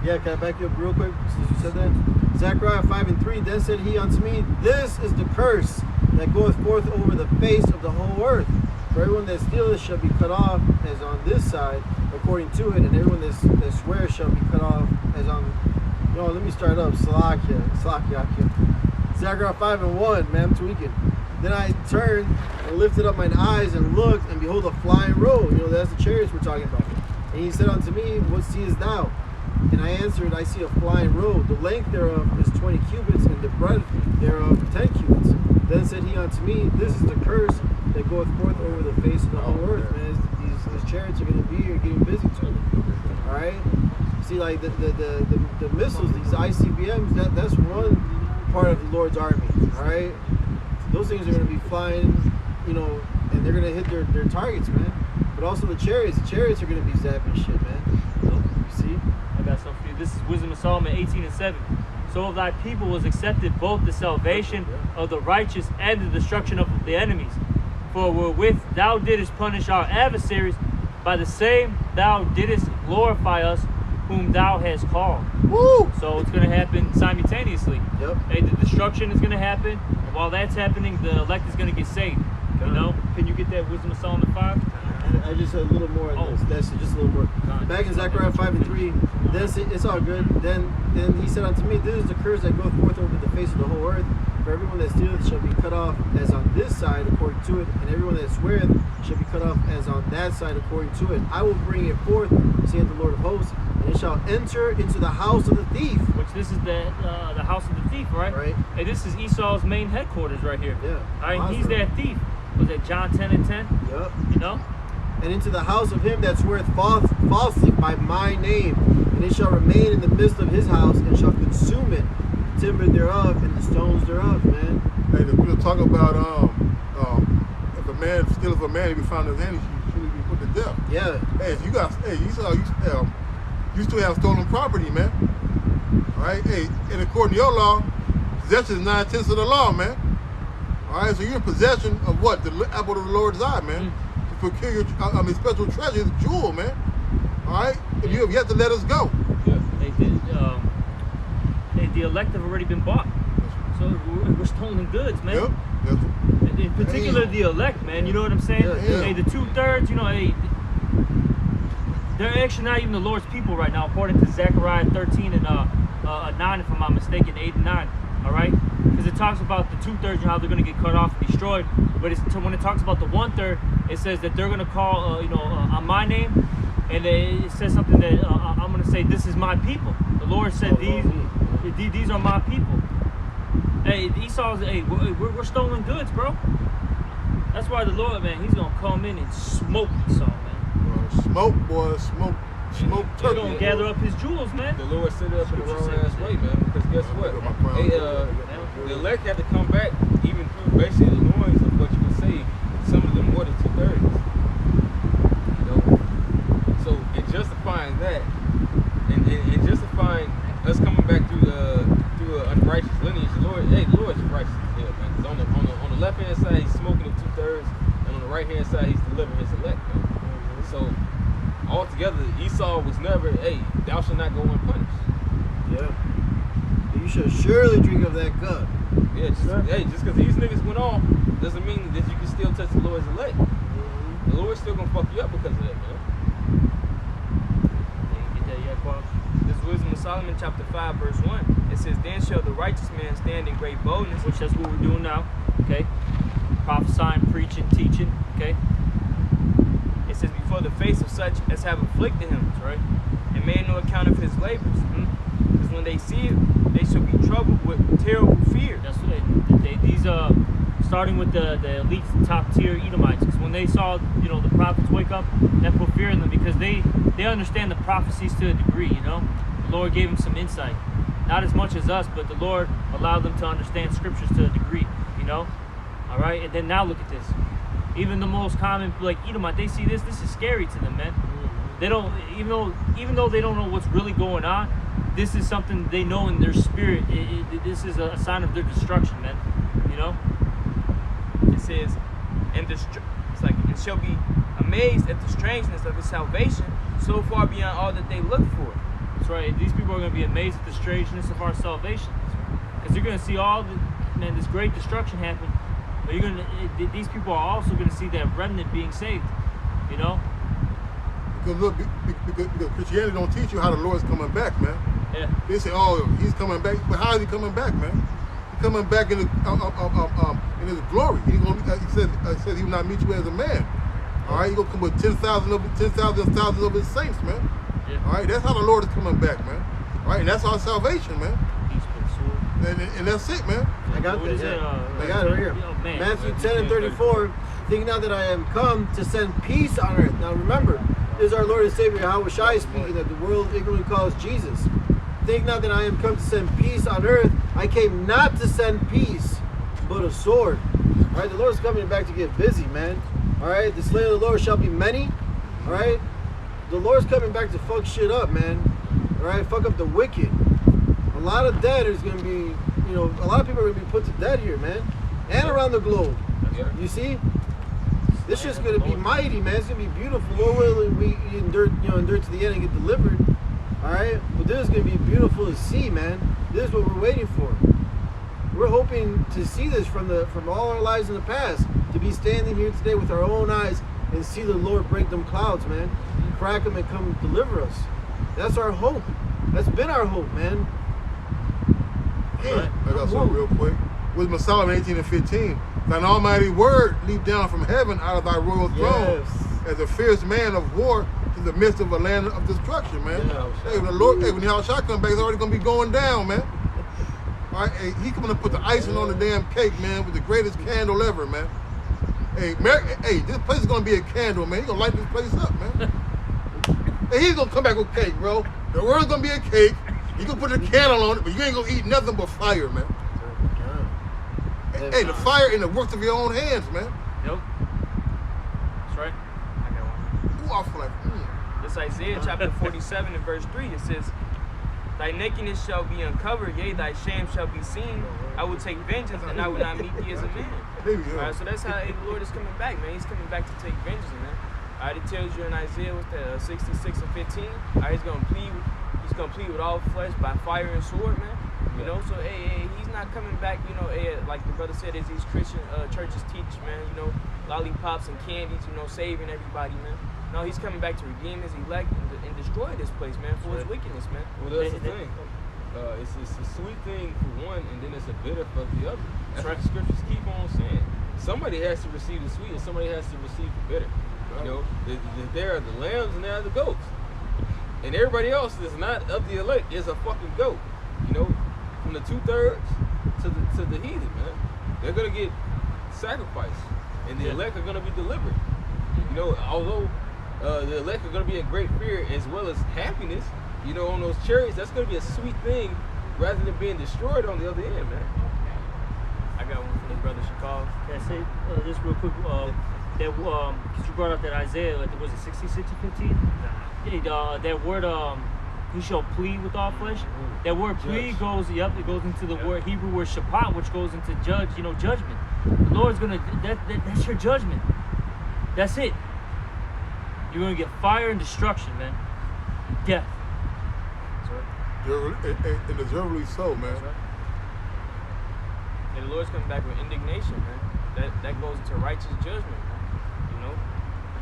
Yeah, can I back you up real quick since you said that? Zechariah 5:3, then said he unto me, this is the curse that goeth forth over the face of the whole earth. For everyone that stealeth shall be cut off as on this side, according to it, and everyone that swears shall be cut off as on... No, let me start up. Salakia. Zechariah 5:1, man, I'm tweaking. Then I turned and lifted up mine eyes and looked, and behold, a flying road. That's the chariots we're talking about. And he said unto me, what seest thou? And I answered, I see a flying road. The length thereof is 20 cubits, and the breadth thereof 10 cubits. Then said he unto me, this is the curse that goeth forth over the face of the whole earth. Man, these chariots are going to be here getting busy too. All right? See, like the missiles, these ICBMs, that's one part of the Lord's army. All right? Those things are going to be flying, and they're going to hit their targets, man. But also the chariots are going to be zapping shit, man. You see? I got something for you. This is Wisdom of Solomon 18:7. So of thy people was accepted both the salvation of the righteous and the destruction of the enemies. For wherewith thou didst punish our adversaries, by the same thou didst glorify us, whom thou hast called. Woo! So it's going to happen simultaneously. Yep. Hey, the destruction is going to happen, and while that's happening, the elect is going to get saved. You know? Can you get that Wisdom of Solomon 5? I just said a little more of this. That's just a little more. Back in Zechariah 5:3, then it's all good. Then he said unto me, this is the curse that goeth forth over the face of the whole earth. For everyone that stealeth shall be cut off as on this side according to it, and everyone that sweareth shall be cut off as on that side according to it. I will bring it forth, saith the Lord of hosts, and it shall enter into the house of the thief. Which this is the house of the thief, right? Right. Hey, this is Esau's main headquarters right here. Yeah. All right, he's Mazda. that thief. Was that John 10:10? Yep. You know? And into the house of him that sweareth falsely by my name, and it shall remain in the midst of his house, and shall consume it, the timber thereof, and the stones thereof, man. Hey, the people talk about if a man steals a man, if he found his hand, he should be put to death. Yeah. Hey, you still have stolen property, man. All right, hey, and according to your law, possession is 9/10 of the law, man. All right, so you're in possession of what? The apple of the Lord's eye, man. The peculiar, special treasure is jewel, man. All right, and you have yet to let us go. Yeah. The elect have already been bought. So we're stolen goods, man. Yep. In particular, the elect, man. You know what I'm saying? Yeah, yeah. Hey, the 2/3, they're actually not even the Lord's people right now, according to Zechariah 13 and 9, if I'm not mistaken, 8 and 9. All right, because it talks about the 2/3 and how they're going to get cut off and destroyed. But when it talks about the 1/3, it says that they're going to call, on my name, and it says something that I'm going to say, this is my people. The Lord said these are my people. Hey, Esau's, we're stolen goods, bro. That's why the Lord, man, he's going to come in and smoke Esau, man. Smoke, boy, smoke. Smoke They're turkey. gonna gather up his jewels, man. The Lord set it up in the That's wrong what you ass said. way, man. Because guess what? Look at my crown. The elect had to come back even through basically the noise of what you would say, some of them more than 2/3. You know? So in justifying that, and justifying us coming back through an unrighteous lineage, the Lord is righteous as hell, man. 'Cause on the left hand side he's smoking the 2/3, and on the right hand side he's delivering his elect, man. So altogether, Esau was never, hey, thou shalt not go unpunished. Yeah. You should surely drink of that cup. Yeah, just because these niggas went off doesn't mean that you can still touch the Lord's elect. The Lord's still gonna fuck you up because of that, man. You get that yet, Quam? This is Wisdom of Solomon, chapter 5, verse 1. It says, "Then shall the righteous man stand in great boldness." Which that's what we're doing now. Okay. Prophesying, preaching, teaching. Okay. It says, "Before the face of such as have afflicted him, That's right. and made no account of his labors. Because when they see it, they shall be troubled with terrible fear." That's what these starting with the elite top tier Edomites, because when they saw the prophets wake up, that put fear in them, because they understand the prophecies to a degree. The Lord gave them some insight, not as much as us, but the Lord allowed them to understand scriptures to a degree. All right, and then now look at this. Even the most common like Edomite, they see this is scary to them, man. They don't, even though they don't know what's really going on, this is something they know in their spirit. This is a sign of their destruction, man. It says, "And shall be amazed at the strangeness of his salvation, so far beyond all that they look for." That's right. These people are going to be amazed at the strangeness of our salvation, because they're going to see this great destruction happen. But these people are also going to see that remnant being saved. Because look, because Christianity don't teach you how the Lord's coming back, man. Yeah. They say, oh, he's coming back, but how is he coming back, man? He's coming back in his glory. He said he will not meet you as a man. All right, he's gonna come with 10,000 of his saints, man. Yeah. All right, that's how the Lord is coming back, man. All right, and that's our salvation, man. Peace with the sword. And that's it, man. I got What this. is it? I got it right here. Oh, man. Matthew 10:34. Think not that I am come to send peace on earth. Now remember, this is our Lord and Savior Yahweh Shai speaking, that the world ignorantly calls Jesus. Think not that I am come to send peace on earth. I came not to send peace, but a sword. All right, the Lord's coming back to get busy, man. All right, the slain of the Lord shall be many. All right, the Lord's coming back to fuck shit up, man. All right, fuck up the wicked. A lot of dead is gonna be, a lot of people are gonna be put to death here, man, and around the globe. Yeah. You see, this shit's gonna be mighty, man. It's gonna be beautiful. Lord willing, we endure to the end and get delivered. All right, but this is gonna be beautiful to see, man. This is what we're waiting for. We're hoping to see this from all our lives in the past, to be standing here today with our own eyes and see the Lord break them clouds, man, crack them and come deliver us. That's our hope. That's been our hope, man. I got something real quick. Wisdom of Solomon 18:15. Thine almighty word leap down from heaven out of thy royal throne as a fierce man of war to the midst of a land of destruction, man. Yeah. Hey, when the Lord, when Yahushua come back, it's already gonna be going down, man. All right, hey, he coming to put the icing on the damn cake, man, with the greatest candle ever, man. Hey, this place is gonna be a candle, man. He's gonna light this place up, man. Hey, he's gonna come back with cake, bro. The word's gonna be a cake. You can put a candle on it, but you ain't gonna eat nothing but fire, man. Hey, the fire in the works of your own hands, man. Yep. That's right. I got one. Ooh, I feel like, This Isaiah chapter 47 and verse 3. It says, "Thy nakedness shall be uncovered, yea, thy shame shall be seen. I will take vengeance, and I will not meet thee as a man." There we go. All right, so that's how the Lord is coming back, man. He's coming back to take vengeance, man. All right, it tells you in Isaiah, what's that, 66 and 15. All right, he's gonna plead with all flesh by fire and sword, man. So hey, he's not coming back, like the brother said, as these Christian churches teach, man, lollipops and candies, saving everybody, man. No, he's coming back to redeem his elect and destroy this place, man, for his wickedness, man. Well, that's the thing. It's a sweet thing for one, and then it's a bitter for the other. That's what the scriptures keep on saying. Somebody has to receive the sweet, and somebody has to receive the bitter. There are the lambs and there are the goats. And everybody else that's not of the elect is a fucking goat. From the 2/3 to the heathen, man. They're gonna get sacrificed, and the elect are gonna be delivered. Although the elect are going to be in great fear as well as happiness. You know, on those chariots, that's going to be a sweet thing rather than being destroyed on the other end, man. I got one from the brother Shakal. Yeah, say just real quick. That cause you brought up that Isaiah, like was it 66 to 15? That word he shall plead with all flesh. That word plead goes, it goes into the word Hebrew word shapat, which goes into judge, judgment. The Lord's gonna that's your judgment. That's it. You're gonna get fire and destruction, man. Death. And deservedly so, man. That's right. And the Lord's coming back with indignation, man. That goes into righteous judgment, man.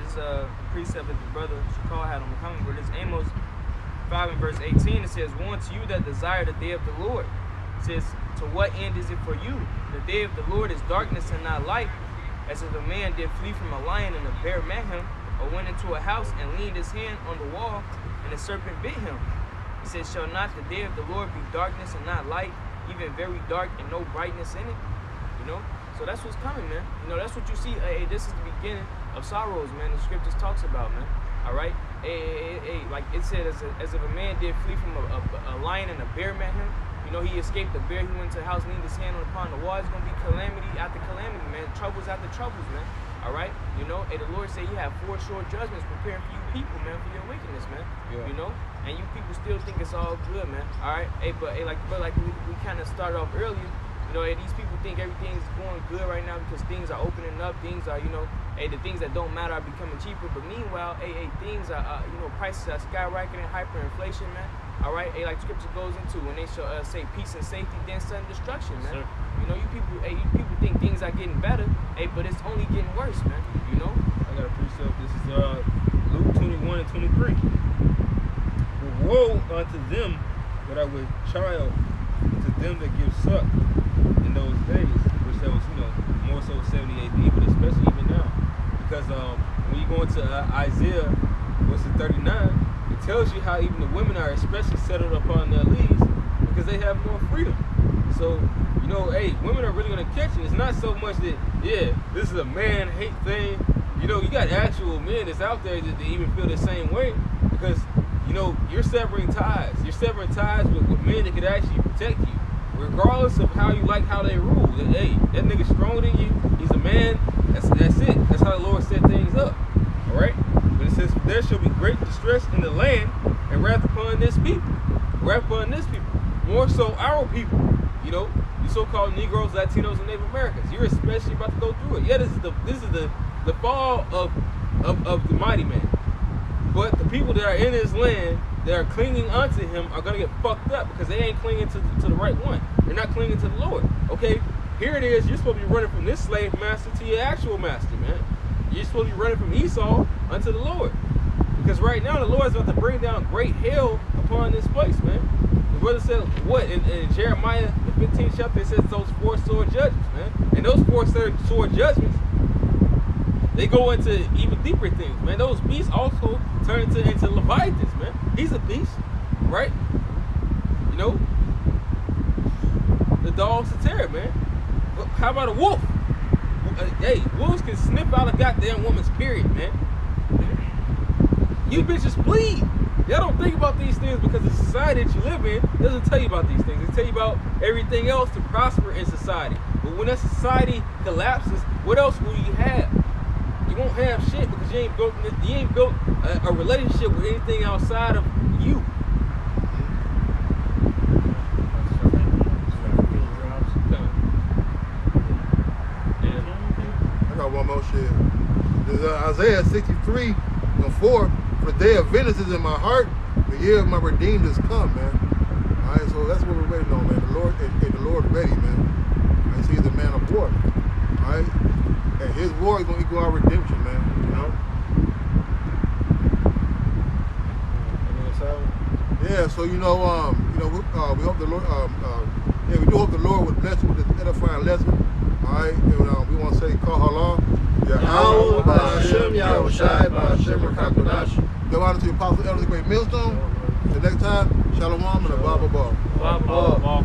This precept that the brother Shakal had on the comment, where this Amos 5 and verse 18, it says, "Woe unto you that desire the day of the Lord." It says, "To what end is it for you? The day of the Lord is darkness and not light, as if a man did flee from a lion and a bear met him, or went into a house and leaned his hand on the wall, and a serpent bit him." It says, "Shall not the day of the Lord be darkness and not light, even very dark and no brightness in it?" So that's what's coming, man. That's what you see. Hey, this is the beginning of sorrows, man. The scriptures talks about, man. All right. Hey, like it said, as if a man did flee from a lion and a bear met him. He escaped the bear. He went to the house, leaned his hand upon the wall. It's gonna be calamity after calamity, man. Troubles after troubles, man. All right. Hey, the Lord said He had 4 short judgments preparing for you people, man, for your wickedness, man. Yeah. And you people still think it's all good, man. All right. Hey, but like we kind of started off earlier. These people think everything's going good right now because things are opening up. Things are, the things that don't matter are becoming cheaper. But meanwhile, things are, prices are skyrocketing, hyperinflation, man. All right, like Scripture goes into when they say peace and safety, then sudden destruction, man. You people think things are getting better, but it's only getting worse, man. I got a precept. This is Luke 21 and 23. "Woe unto them that are with child, to them that give suck in those days," which that was, more so 70 AD, but especially even now. Because when you go into Isaiah, what's it, 39, it tells you how even the women are especially settled upon their leaves because they have more freedom. So, women are really going to catch it. It's not so much that, this is a man-hate thing. You got actual men that's out there that they even feel the same way because, you're severing ties. You're severing ties with men that could actually protect you, regardless of how you like how they rule. Hey, that nigga's stronger than you. He's a man. That's it. That's how the Lord set things up. All right? But it says, "There shall be great distress in the land, and wrath upon this people." Wrath upon this people. More so our people. You so-called Negroes, Latinos, and Native Americans. You're especially about to go through it. Yeah, this is the fall of the mighty man. But the people that are in his land that are clinging unto him are going to get fucked up because they ain't clinging to the right one. They're not clinging to the Lord. Okay, here it is. You're supposed to be running from this slave master to your actual master, man. You're supposed to be running from Esau unto the Lord. Because right now the Lord is about to bring down great hell upon this place, man. The brother said, what? In Jeremiah, the 15th chapter, it says those 4 sword judgments, man. And those 4 sword judgments, they go into even deeper things, man. Those beasts also turn into Leviathans, man. He's a beast, right? The dogs of terror, man. How about a wolf? Hey, wolves can sniff out a goddamn woman's period, man. You bitches bleed. Y'all don't think about these things because the society that you live in doesn't tell you about these things. They tell you about everything else to prosper in society. But when that society collapses, what else will you have? You won't have shit because you ain't built a relationship with anything outside of you. I got one more shit. There's Isaiah 63 and 4. "For the day of vengeance is in my heart, the year of my redeemed has come," man. All right, so that's what we're waiting on, man. The Lord ready, man. I see he's a man of war. All right, and his war is gonna equal our redemption, man. Yeah. So we hope the Lord. We do hope the Lord would bless you with this edifying lesson. All right, and we want to say, Kahala. Yahweh, Ba'ashem, Yahushai, Ba'ashem, Rakakodash. Give honor to the apostle, elders, the great millstone. Till next time, Shalom and a Baba Ball. Blah, blah, blah.